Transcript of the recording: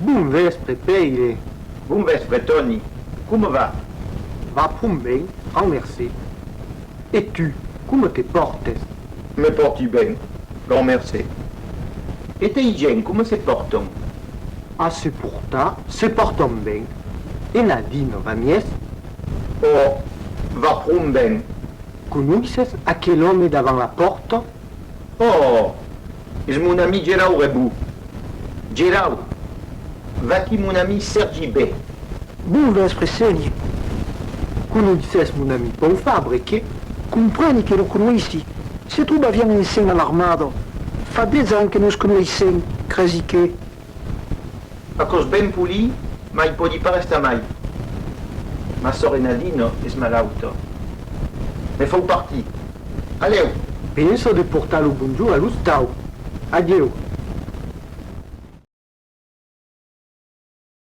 Bun vespre, Peire. Bun vespre, Tony. Come va? Va prum ben, grand merci. Et tu, come te portes? Me porti ben. Grand merci. E te gens, come se portano? A se portam ben. E Nadine, va mies? Oh, va prum ben. Conosces aquel homme davant la porta? Oh, és mon ami Gerau Rebou. Gerau, va qui mon ami Sergi B. Bun vespre, Segni. Conosces mon ami Bonfabre, che? Compreni che lo conosci. Se tu vieni insieme all'armata, fa 10 anni che non conosciamo, cresi che... A cos ben puli, mai podi pas resta mai. Ma sore Nadine és malauto. Me fau parti. Aleu! Penso de portar lo bonjour a l'ustau. Adieu.